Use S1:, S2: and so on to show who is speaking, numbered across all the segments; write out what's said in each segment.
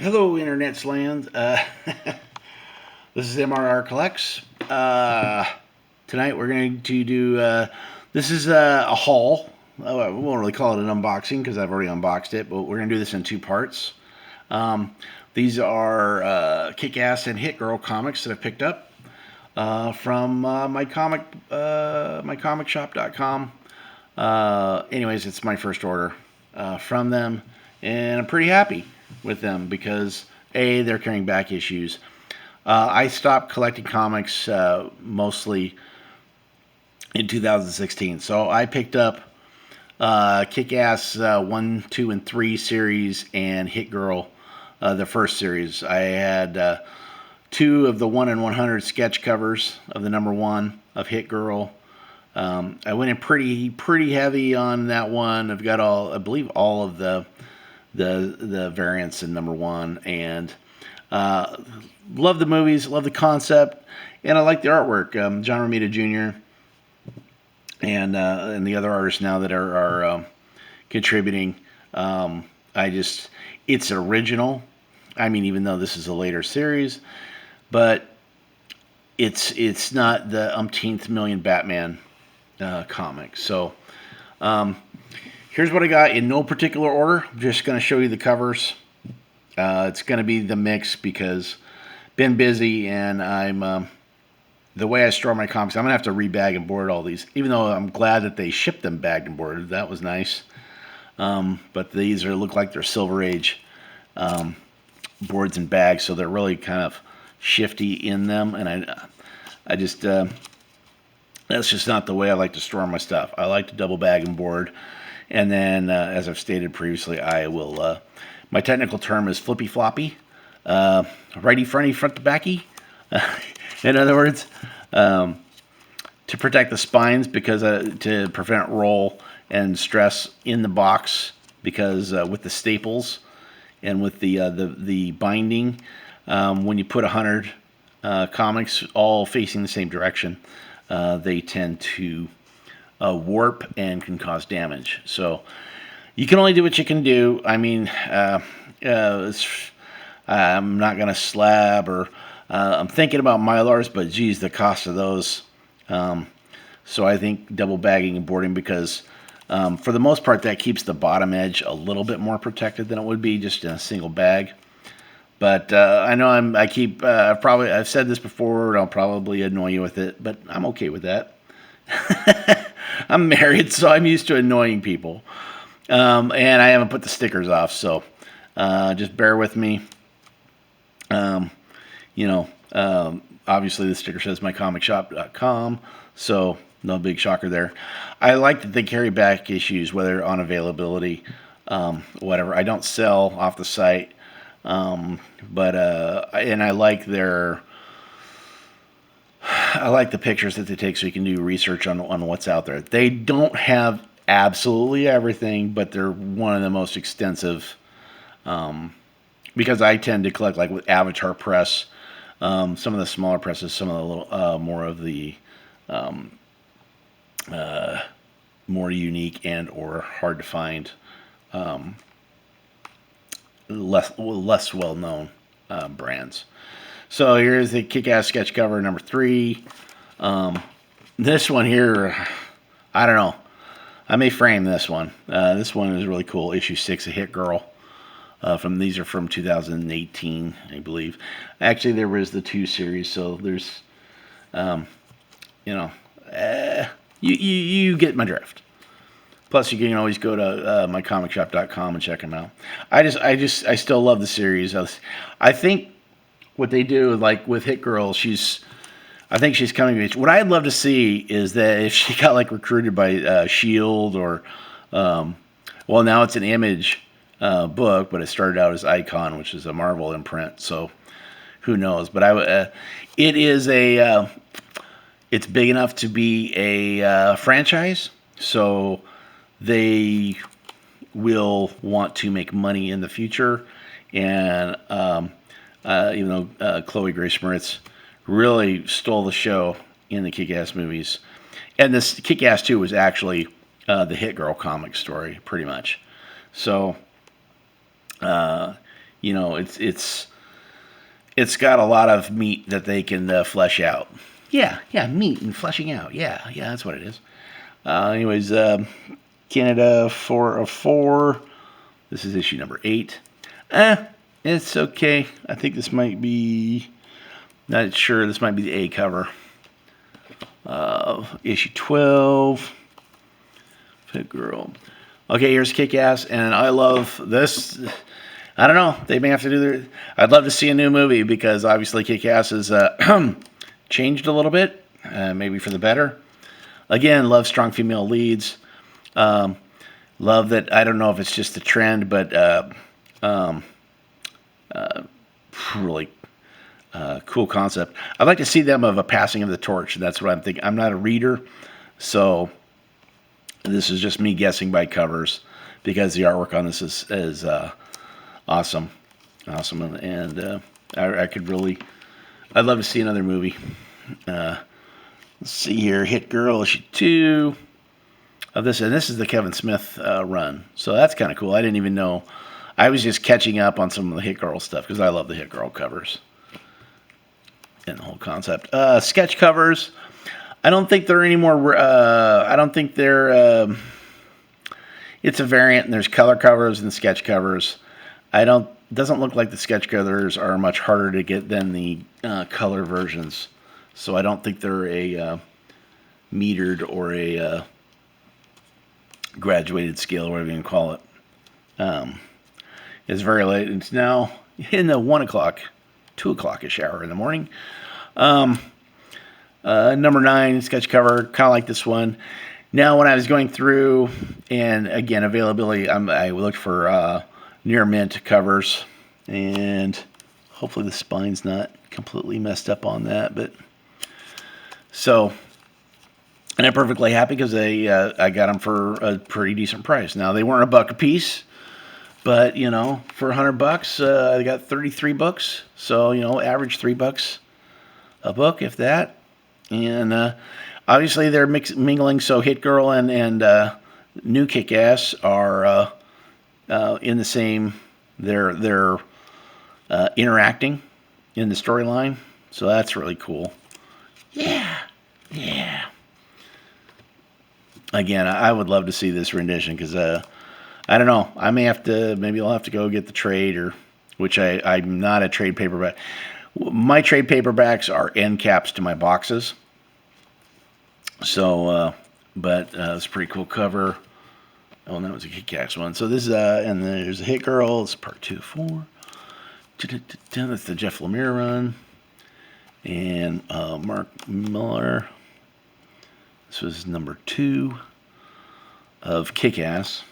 S1: Hello, Internet's land. This is MRR Collects. Tonight we're going to do. This is a haul. I won't really call it an unboxing because I've already unboxed it, but we're going to do this in two parts. These are Kick-Ass and Hit Girl comics that I picked up from mycomicshop.com. Anyways, it's my first order from them, and I'm pretty happy with them because they're carrying back issues. I stopped collecting comics mostly in 2016, so I picked up Kick-Ass 1, 2, and 3 series and Hit Girl, the first series. I had two of the 1 in 100 sketch covers of the number 1 of Hit Girl. I went in pretty heavy on that one. I've got I believe all of the variants in number 1, and love the movies, love the concept, and I like the artwork. John Romita Jr. and the other artists now that are contributing. It's original. I mean, even though this is a later series, but it's not the umpteenth million Batman comic. So here's what I got in no particular order. I'm just going to show you the covers. It's going to be the mix because been busy, and I'm the way I store my comics. I'm going to have to rebag and board all these, even though I'm glad that they shipped them bagged and boarded. That was nice. But these look like they're Silver Age boards and bags, so they're really kind of shifty in them, and I just that's just not the way I like to store my stuff. I like to double bag and board, and then as I've stated previously, I will. My technical term is flippy floppy, righty fronty front to backy. In other words, to protect the spines because to prevent roll and stress in the box because with the staples and with the binding, when you put 100 comics all facing the same direction, they tend to warp and can cause damage. So you can only do what you can do. I mean, I'm not going to slab or I'm thinking about Mylars, but geez, the cost of those. So I think double bagging and boarding because for the most part that keeps the bottom edge a little bit more protected than it would be just in a single bag. But I know I've said this before, and I'll probably annoy you with it, but I'm okay with that. I'm married, so I'm used to annoying people. And I haven't put the stickers off, so just bear with me. Obviously the sticker says mycomicshop.com, so no big shocker there. I like that they carry back issues, whether on availability, whatever. I don't sell off the site, but I like the pictures that they take so you can do research on what's out there. They don't have absolutely everything, but they're one of the most extensive, because I tend to collect like with Avatar Press, some of the smaller presses, some of the little more of the more unique and or hard to find, less well known brands. So here's the Kick-Ass sketch cover number 3. This one here, I don't know. I may frame this one. This one is really cool. Issue 6 of Hit Girl. These are from 2018, I believe. Actually, there was the 2 series, so there's, you get my drift. Plus, you can always go to mycomicshop.com and check them out. I still love the series. I think what they do, like with Hit Girl, I think she's coming of age. What I'd love to see is that if she got like recruited by Shield or, well, now it's an Image book, but it started out as Icon, which is a Marvel imprint. So who knows? But it's big enough to be a franchise, so they will want to make money in the future. And even though Chloe Grace Moretz really stole the show in the Kick-Ass movies, and this Kick-Ass 2 was actually the Hit Girl comic story, pretty much. So you know, it's got a lot of meat that they can flesh out. Yeah, meat and fleshing out. Yeah, that's what it is. Anyways, Canada 4 of 4. This is issue number 8. It's okay. I think this might be, not sure, this might be the A cover. Issue 12. Fit Girl. Okay, here's Kick-Ass, and I love this. I don't know. They may have to do their... I'd love to see a new movie because obviously Kick-Ass has changed a little bit, maybe for the better. Again, love strong female leads. Love that, I don't know if it's just a trend, but really cool concept. I'd like to see them of a passing of the torch. That's what I'm thinking. I'm not a reader, so this is just me guessing by covers because the artwork on this is awesome. And I could really... I'd love to see another movie. Let's see here. Hit Girl issue 2 of this. And this is the Kevin Smith run. So that's kind of cool. I didn't even know. I was just catching up on some of the Hit Girl stuff because I love the Hit Girl covers and the whole concept. Sketch covers. I don't think they're any more... I don't think they're... it's a variant, and there's color covers and sketch covers. Doesn't look like the sketch covers are much harder to get than the color versions. So I don't think they're a metered or a graduated scale, or whatever you can call it. It's very late. It's now in the 1 o'clock, 2 o'clock-ish hour in the morning. Number 9, sketch cover, kind of like this one. Now, when I was going through, and again, availability, I looked for near mint covers, and hopefully the spine's not completely messed up on that. But so, and I'm perfectly happy because I got them for a pretty decent price. Now, they weren't $1 a piece, but you know, for $100, I got 33 books. So you know, average $3 a book, if that. And obviously they're mingling, so Hit Girl and New Kick-Ass are in the same. They're interacting in the storyline, so that's really cool. Yeah. Again, I would love to see this rendition because I don't know. Maybe I'll have to go get the trade, or which I'm not a trade paperback. My trade paperbacks are end caps to my boxes. So, but it's a pretty cool cover. Oh, and that was a Kick-Ass one. So this is, and there's a Hit Girl. It's part 2 of 4. That's the Jeff Lemire run. And Mark Millar. This was number 2 of Kick-Ass.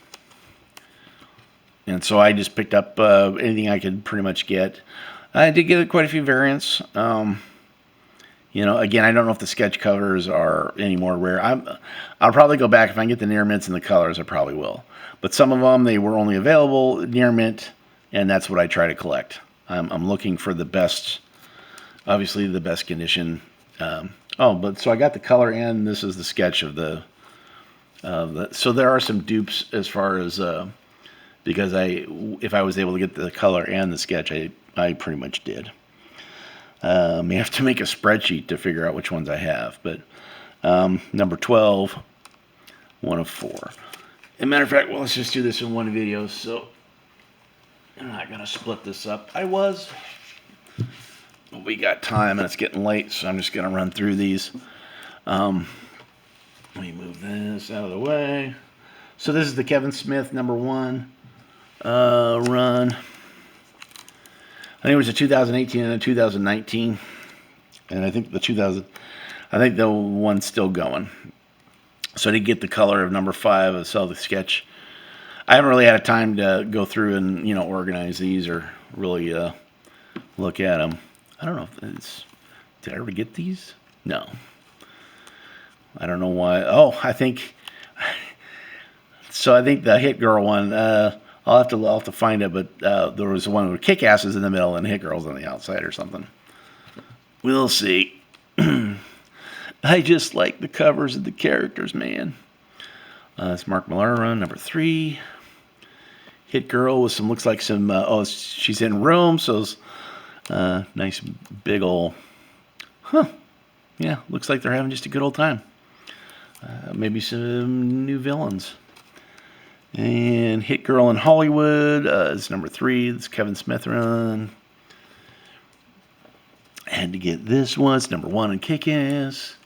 S1: And so I just picked up anything I could pretty much get. I did get quite a few variants. You know, again, I don't know if the sketch covers are any more rare. I'll probably go back if I can get the near mints and the colors. I probably will. But some of them, they were only available near mint, and that's what I try to collect. I'm looking for the best, obviously the best condition. But so I got the color, and this is the sketch of the. So there are some dupes as far as because if I was able to get the color and the sketch, I pretty much did. May have to make a spreadsheet to figure out which ones I have, but number 12, 1 of 4. As a matter of fact, well, let's just do this in one video. So I'm not gonna split this up. But we got time, and it's getting late, so I'm just gonna run through these. Let me move this out of the way. So this is the Kevin Smith number 1 run. I think it was a 2018 and a 2019, and I think the one's still going. So I did get the color of number 5. I saw the sketch. I haven't really had time to go through and organize these or really look at them. I don't know if did I ever get these? No. I don't know why. Oh, I think the Hit Girl one. I'll have to find it, but there was one with Kick-Asses in the middle and Hit Girls on the outside or something. We'll see. I just like the covers of the characters, man. It's Mark Millar run, number 3. Hit Girl with some, looks like some, she's in Rome, so it's nice big ol', yeah, looks like they're having just a good old time. Maybe some new villains. And Hit Girl in Hollywood is number 3. It's Kevin Smith run. I had to get this one. It's number 1 in Kick-Ass.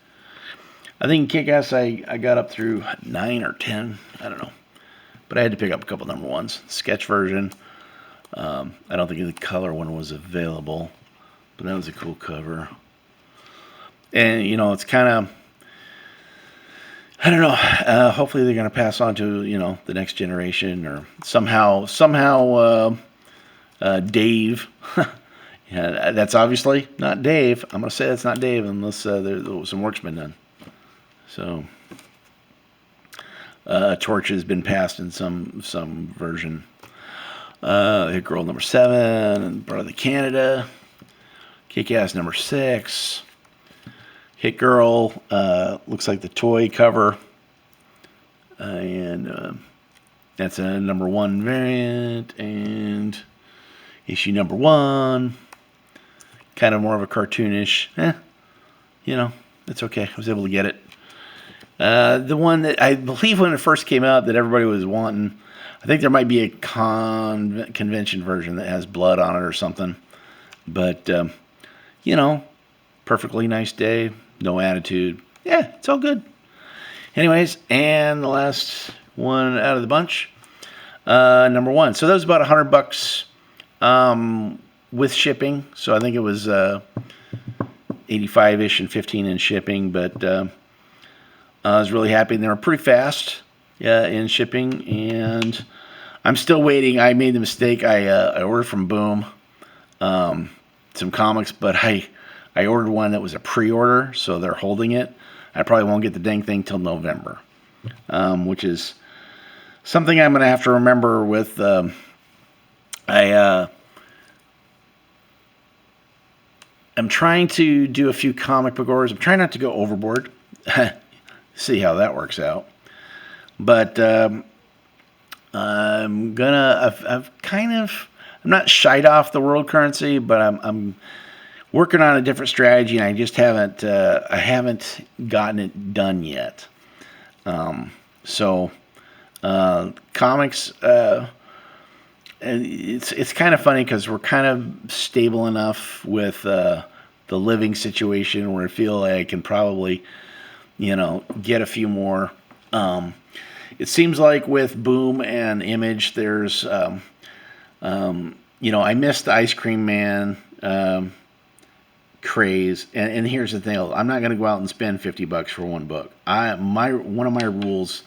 S1: I think in Kick-Ass I got up through 9 or 10. I don't know. But I had to pick up a couple number 1s. Sketch version. I don't think the color one was available. But that was a cool cover. And, you know, it's kind of, I don't know. Hopefully they're going to pass on to, you know, the next generation, or somehow Dave. Yeah, that's obviously not Dave. I'm going to say that's not Dave unless there some work's been done. So, Torch has been passed in some version. Hit Girl number 7, and Brother Canada. Kick-Ass number 6. Hit Girl looks like the toy cover, and that's a number 1 variant, and issue number 1. Kind of more of a cartoonish, you know, it's okay. I was able to get it. The one that I believe when it first came out that everybody was wanting, I think there might be a convention version that has blood on it or something. But, you know, perfectly nice day, no attitude. Yeah, it's all good. Anyways, and the last one out of the bunch, number 1. So that was about $100 with shipping. So I think it was 85-ish and 15 in shipping, but I was really happy. And they were pretty fast in shipping, and I'm still waiting. I made the mistake. I ordered from Boom some comics, but I ordered one that was a pre-order, so they're holding it. I probably won't get the dang thing till November, which is something I'm going to have to remember with. I'm trying to do a few comic book orders. I'm trying not to go overboard. See how that works out. But I'm not shied off the world currency, but I'm working on a different strategy, and I just haven't gotten it done yet. Comics. It's kind of funny because we're kind of stable enough with the living situation where I feel like I can probably, you know, get a few more. It seems like with Boom and Image, there's, you know, I missed the Ice Cream Man craze, and here's the thing: I'm not going to go out and spend $50 for one book. One of my rules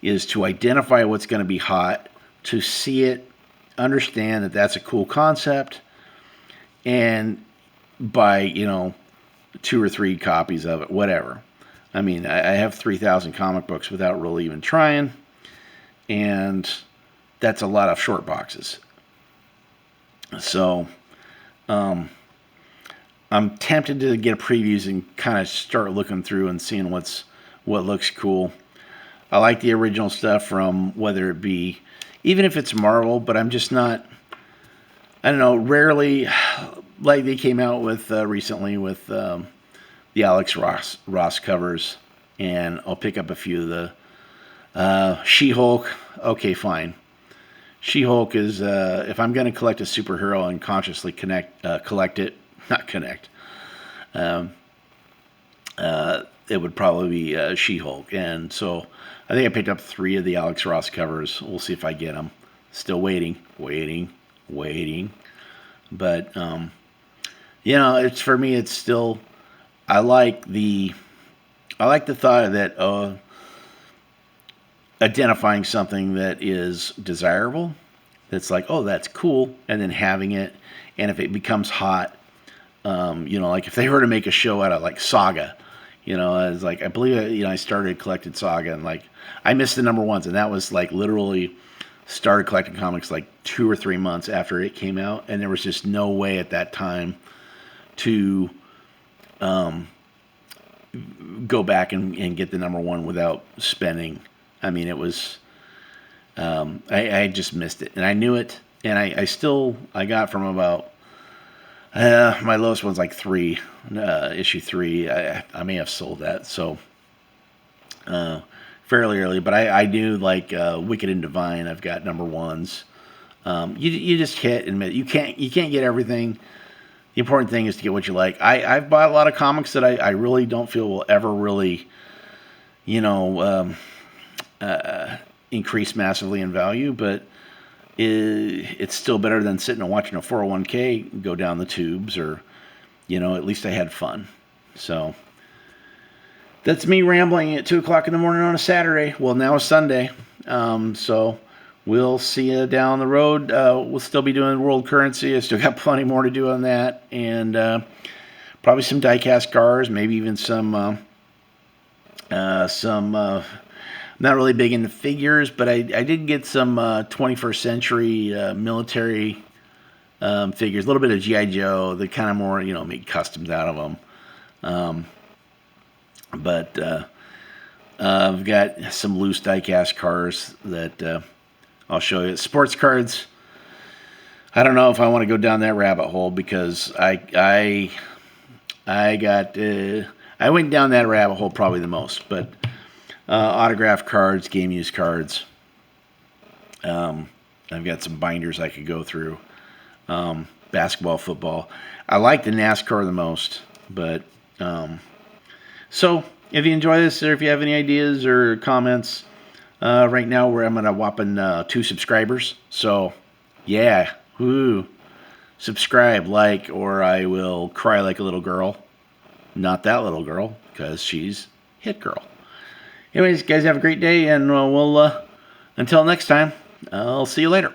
S1: is to identify what's going to be hot, to see it, understand that that's a cool concept, and buy, you know, 2 or 3 copies of it, whatever. I mean, I have 3,000 comic books without really even trying, and that's a lot of short boxes. So, I'm tempted to get a previews and kind of start looking through and seeing what looks cool. I like the original stuff from whether it be, even if it's Marvel, but I'm just not, I don't know, rarely, like they came out with recently with the Alex Ross covers, and I'll pick up a few of the She-Hulk. Okay, fine. She-Hulk is, if I'm going to collect a superhero and consciously collect it, not connect, it would probably be She-Hulk. And so I think I picked up 3 of the Alex Ross covers. We'll see if I get them. Still waiting. But, you know, it's, for me, it's still, I like the thought that identifying something that is desirable, that's like, oh, that's cool, and then having it, and if it becomes hot, you know, like if they were to make a show out of like Saga, you know, I was like, I believe, you know, I started collecting Saga, and like I missed the number 1s, and that was like literally started collecting comics like 2 or 3 months after it came out, and there was just no way at that time to go back and get the number 1 without spending. I mean, it was I just missed it, and I knew it, and I got from about my lowest one's like 3, issue 3. I may have sold that, so fairly early, but I knew like Wicked and Divine. I've got number ones. You just can't admit you can't get everything. The important thing is to get what you like. I've bought a lot of comics that I really don't feel will ever really, you know, increase massively in value, but it's still better than sitting and watching a 401k go down the tubes, or, at least I had fun. So that's me rambling at 2 o'clock in the morning on a Saturday. Well, now it's Sunday. So we'll see you down the road. We'll still be doing world currency. I still got plenty more to do on that. And probably some die-cast cars, maybe even some not really big into figures, but I did get some 21st century military figures, a little bit of G.I. Joe, the kind of more, make customs out of them. But I've got some loose die-cast cars that I'll show you. Sports cards, I don't know if I want to go down that rabbit hole, because I went down that rabbit hole probably the most, but autograph cards, game use cards. I've got some binders I could go through. Basketball, football. I like the NASCAR the most, but so if you enjoy this, or if you have any ideas or comments, right now I'm at a whopping 2 subscribers. So yeah, subscribe, like, or I will cry like a little girl. Not that little girl, because she's Hit Girl. Anyways, guys, have a great day, and we'll until next time, I'll see you later.